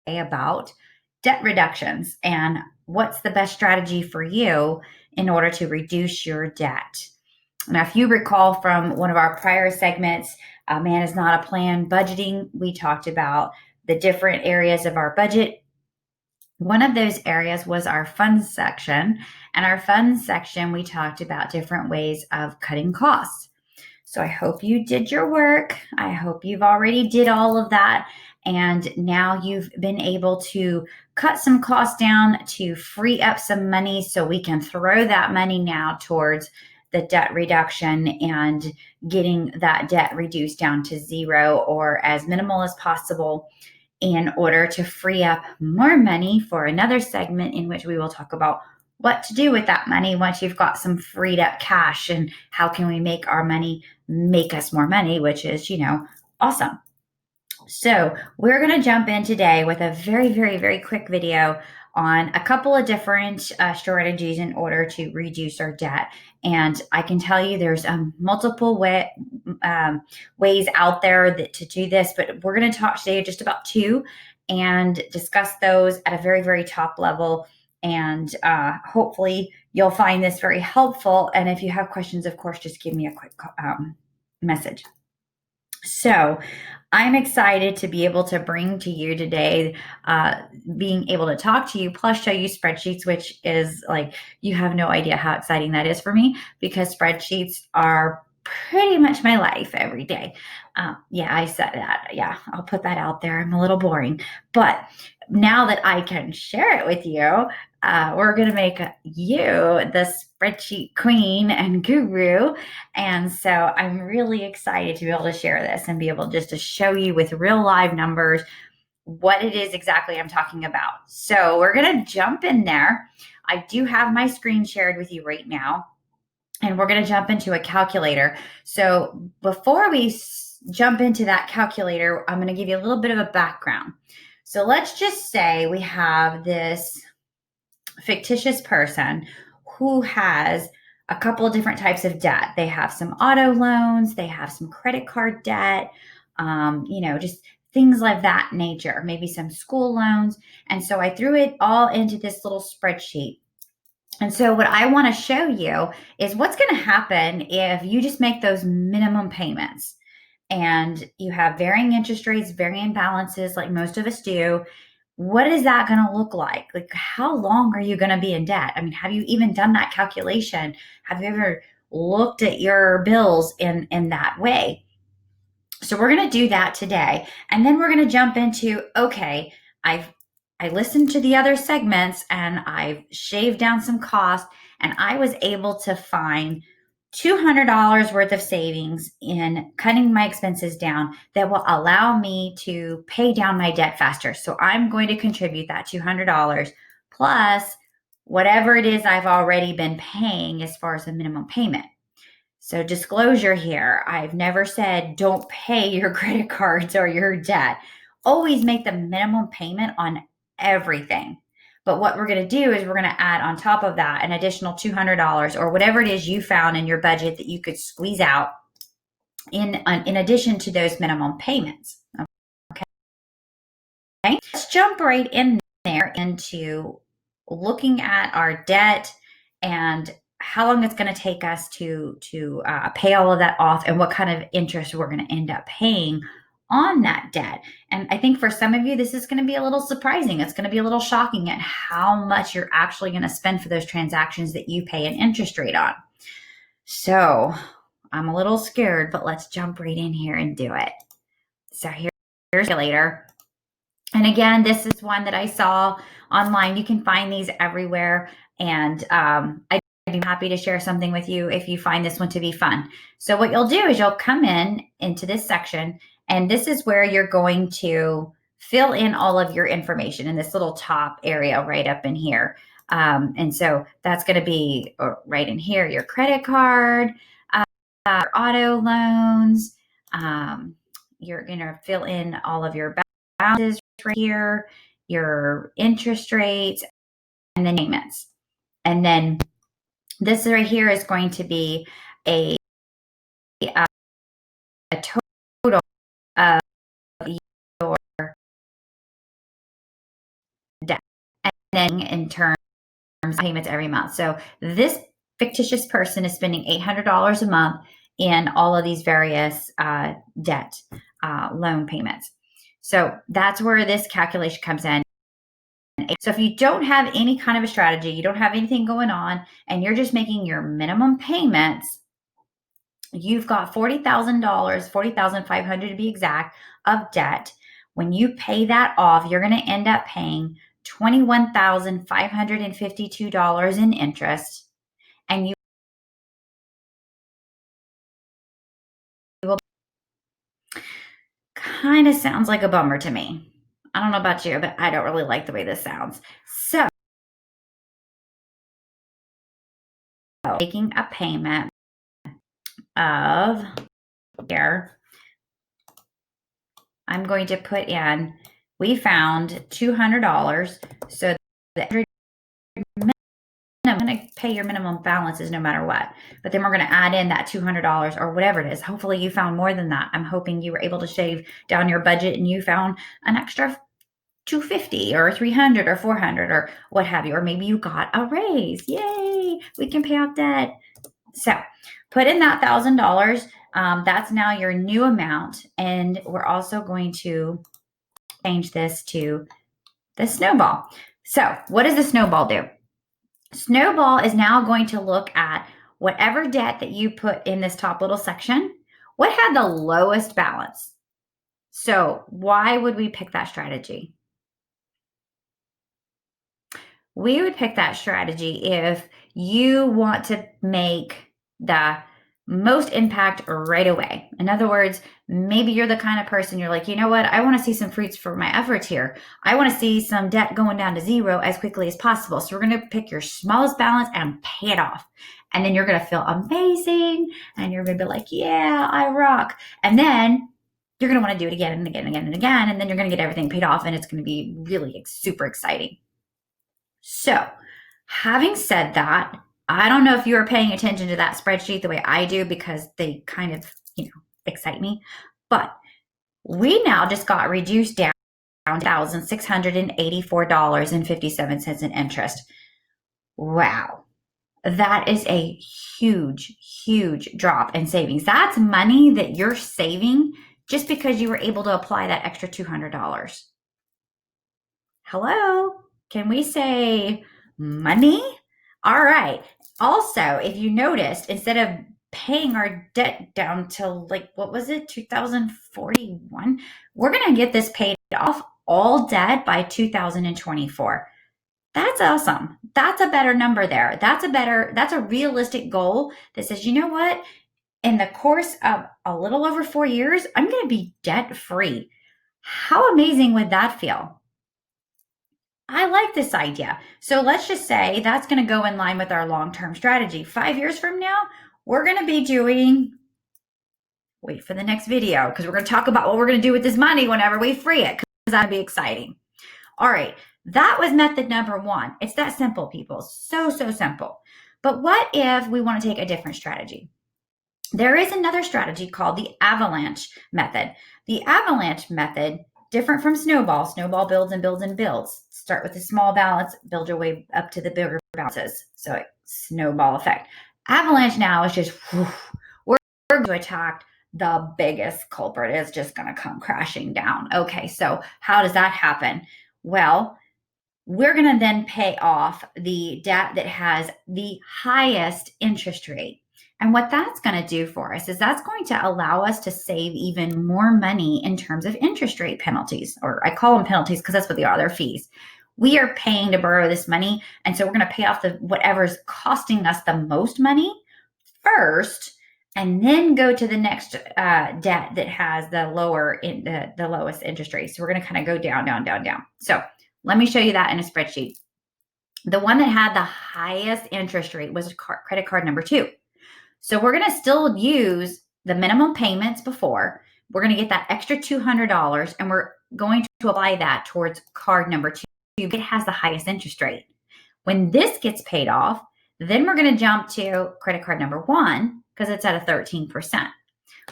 about debt reductions and what's the best strategy for you in order to reduce your debt. Now, if you recall from one of our prior segments, Man is Not a Plan budgeting, we talked about the different areas of our budget. One of those areas was our funds section. And our funds section, we talked about different ways of cutting costs. So I hope you did your work. I hope you've already did all of that. And now you've been able to cut some costs down to free up some money so we can throw that money now towards the debt reduction and getting that debt reduced down to zero or as minimal as possible in order to free up more money for another segment in which we will talk about what to do with that money once you've got some freed up cash and how can we make our money make us more money, which is, awesome. So we're going to jump in today with a very, very, very quick video on a couple of different strategies in order to reduce our debt. And I can tell you there's multiple ways out there to do this, but we're going to talk today just about two and discuss those at a very, very top level. And hopefully you'll find this very helpful. And if you have questions, of course, just give me a quick message. So I'm excited to be able to bring to you today, being able to talk to you, plus show you spreadsheets, which is like, you have no idea how exciting that is for me because spreadsheets are pretty much my life every day. Yeah, I said that. Yeah, I'll put that out there. I'm a little boring, but now that I can share it with you, we're going to make you the spreadsheet queen and guru. And so I'm really excited to be able to share this and be able just to show you with real live numbers what it is exactly I'm talking about. So we're going to jump in there. I do have my screen shared with you right now, and we're going to jump into a calculator. So before we jump into that calculator, I'm going to give you a little bit of a background. So let's just say we have this fictitious person who has a couple of different types of debt. They have some auto loans, they have some credit card debt, just things like that nature, maybe some school loans. And so I threw it all into this little spreadsheet. And so what I want to show you is what's going to happen if you just make those minimum payments and you have varying interest rates, varying balances like most of us do. What is that going to look like? Like, how long are you going to be in debt? I mean, have you even done that calculation? Have you ever looked at your bills in that way? So we're going to do that today. And then we're going to jump into, okay, I listened to the other segments and I've shaved down some costs and I was able to find $200 worth of savings in cutting my expenses down that will allow me to pay down my debt faster. So I'm going to contribute that $200 plus whatever it is I've already been paying as far as the minimum payment. So disclosure here, I've never said don't pay your credit cards or your debt. Always make the minimum payment on everything. But what we're going to do is we're going to add on top of that an additional $200 or whatever it is you found in your budget that you could squeeze out in addition to those minimum payments. Okay. Let's jump right in there into looking at our debt and how long it's going to take us to pay all of that off and what kind of interest we're going to end up paying on that debt. And I think for some of you, this is going to be a little surprising. It's going to be a little shocking at how much you're actually going to spend for those transactions that you pay an interest rate on. So I'm a little scared, but let's jump right in here and do it. So here's the calculator. And again, this is one that I saw online. You can find these everywhere. And I'd be happy to share something with you if you find this one to be fun. So what you'll do is you'll come into this section, and this is where you're going to fill in all of your information in this little top area right up in here. And so that's going to be right in here, your credit card, your auto loans. You're going to fill in all of your balances right here, your interest rates, and then payments. And then this right here is going to be a total of your then in terms of payments every month. So this fictitious person is spending $800 a month in all of these various debt loan payments. So that's where this calculation comes in. So if you don't have any kind of a strategy, you don't have anything going on, and you're just making your minimum payments, you've got $40,000, $40,500 to be exact, of debt. When you pay that off, you're going to end up paying $21,552 in interest, and you will. Kind of sounds like a bummer to me. I don't know about you, but I don't really like the way this sounds. So making a payment of here, I'm going to put in, we found $200. So the I'm going to pay your minimum balances no matter what. But then we're going to add in that $200 or whatever it is. Hopefully you found more than that. I'm hoping you were able to shave down your budget and you found an extra $250 or $300 or $400 or what have you. Or maybe you got a raise. Yay! We can pay off debt. So put in that $1,000. That's now your new amount. And we're also going to change this to the snowball. So what does the snowball do? Snowball is now going to look at whatever debt that you put in this top little section, what had the lowest balance? So why would we pick that strategy? We would pick that strategy if you want to make the most impact right away. In other words, maybe you're the kind of person you're like, you know what? I want to see some fruits for my efforts here. I want to see some debt going down to zero as quickly as possible. So we're going to pick your smallest balance and pay it off. And then you're going to feel amazing. And you're going to be like, yeah, I rock. And then you're going to want to do it again and again and again and again. And then you're going to get everything paid off. And it's going to be really super exciting. So having said that, I don't know if you are paying attention to that spreadsheet the way I do because they kind of, excite me. But we now just got reduced down $1,684.57 in interest. Wow. That is a huge, huge drop in savings. That's money that you're saving just because you were able to apply that extra $200. Hello? Can we say money? All right. Also, if you noticed, instead of paying our debt down to what was it, 2041, we're going to get this paid off, all debt, by 2024. That's awesome. That's a better number there. That's a realistic goal that says, you know what? In the course of a little over 4 years, I'm going to be debt free. How amazing would that feel? I like this idea. So let's just say that's going to go in line with our long-term strategy. 5 years from now, we're going to be doing, wait for the next video, because we're going to talk about what we're going to do with this money whenever we free it, because that'll be exciting. All right, that was method number one. It's that simple, people. So simple. But what if we want to take a different strategy? There is another strategy called the avalanche method. The avalanche method, different from snowball. Snowball builds and builds and builds. Start with a small balance, build your way up to the bigger balances. So snowball effect. Avalanche now is just, we're going to attack the biggest culprit. Is just going to come crashing down. Okay, so how does that happen? Well, we're going to then pay off the debt that has the highest interest rate. And what that's going to do for us is that's going to allow us to save even more money in terms of interest rate penalties, or I call them penalties because that's what they are, they're fees. We are paying to borrow this money, and so we're going to pay off whatever's costing us the most money first, and then go to the next debt that has the lowest interest rate. So we're going to kind of go down, down, down, down. So let me show you that in a spreadsheet. The one that had the highest interest rate was credit card number 2. So we're going to still use the minimum payments before. We're going to get that extra $200, and we're going to apply that towards card number 2. It has the highest interest rate. When this gets paid off, then we're going to jump to credit card number 1 because it's at a 13%.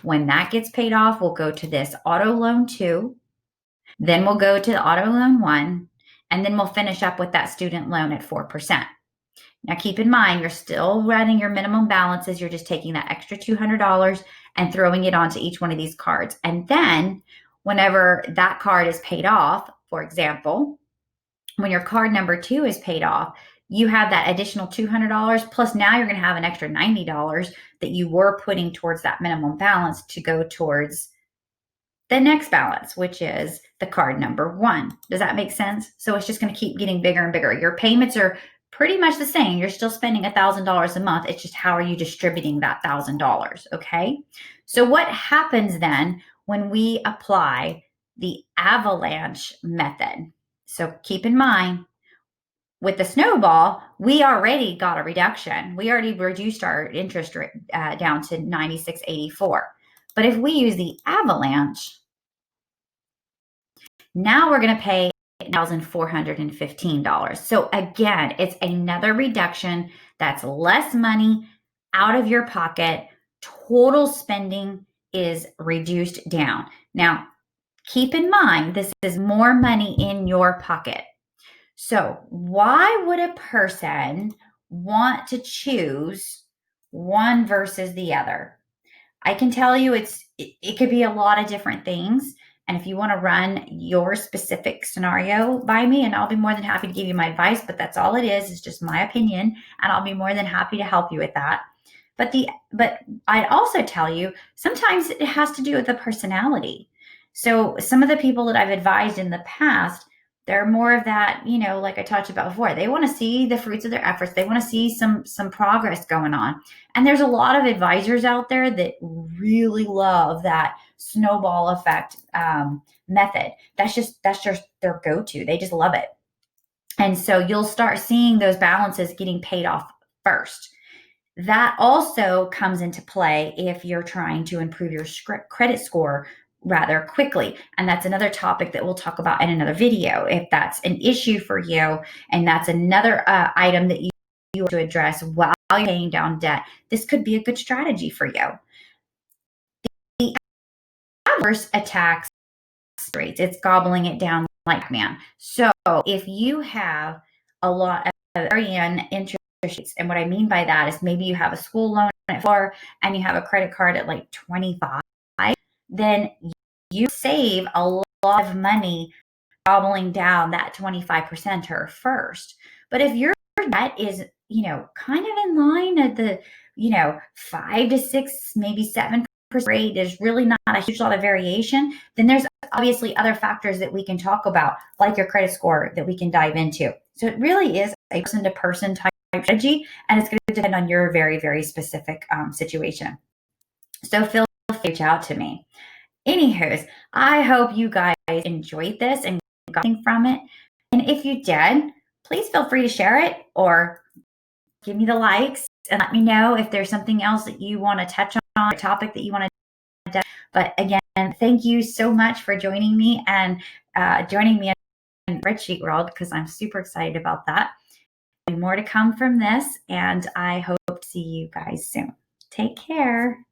When that gets paid off, we'll go to this auto loan 2. Then we'll go to the auto loan 1. And then we'll finish up with that student loan at 4%. Now, keep in mind, you're still running your minimum balances. You're just taking that extra $200 and throwing it onto each one of these cards. And then whenever that card is paid off, for example, when your card number 2 is paid off, you have that additional $200 plus now you're going to have an extra $90 that you were putting towards that minimum balance to go towards the next balance, which is the card number 1. Does that make sense? So it's just going to keep getting bigger and bigger. Your payments are pretty much the same. You're still spending $1,000 a month. It's just how are you distributing that $1,000, okay? So what happens then when we apply the avalanche method? So keep in mind, with the snowball, we already got a reduction. We already reduced our interest rate down to 96.84. But if we use the avalanche, now we're going to pay $1,415. So again, it's another reduction. That's less money out of your pocket. Total spending is reduced down. Now, keep in mind, this is more money in your pocket. So why would a person want to choose one versus the other? I can tell you it could be a lot of different things. And if you want to run your specific scenario by me, and I'll be more than happy to give you my advice, but that's all it is. It's just my opinion, and I'll be more than happy to help you with that. But I'd also tell you, sometimes it has to do with the personality. So some of the people that I've advised in the past, they're more of that, like I talked about before. They want to see the fruits of their efforts. They want to see some progress going on. And there's a lot of advisors out there that really love that snowball effect method. That's just their go-to. They just love it. And so you'll start seeing those balances getting paid off first. That also comes into play if you're trying to improve your credit score rather quickly. And that's another topic that we'll talk about in another video. If that's an issue for you, and that's another item that you want to address while you're paying down debt, this could be a good strategy for you. The adverse attacks rates, it's gobbling it down like man. So if you have a lot of interest rates, and what I mean by that is maybe you have a school loan at 4 and you have a credit card at like 25, then you save a lot of money gobbling down that 25% first. But if your debt is, kind of in line at the, 5 to 6, maybe 7% rate, there's really not a huge lot of variation, then there's obviously other factors that we can talk about, like your credit score, that we can dive into. So it really is a person-to-person type strategy, and it's going to depend on your very, very specific situation. So feel free to reach out to me. Anywho's, I hope you guys enjoyed this and got something from it. And if you did, please feel free to share it or give me the likes and let me know if there's something else that you want to touch on, a topic that you want to. But again, thank you so much for joining me and joining me in Spreadsheet World, because I'm super excited about that. More to come from this, and I hope to see you guys soon. Take care.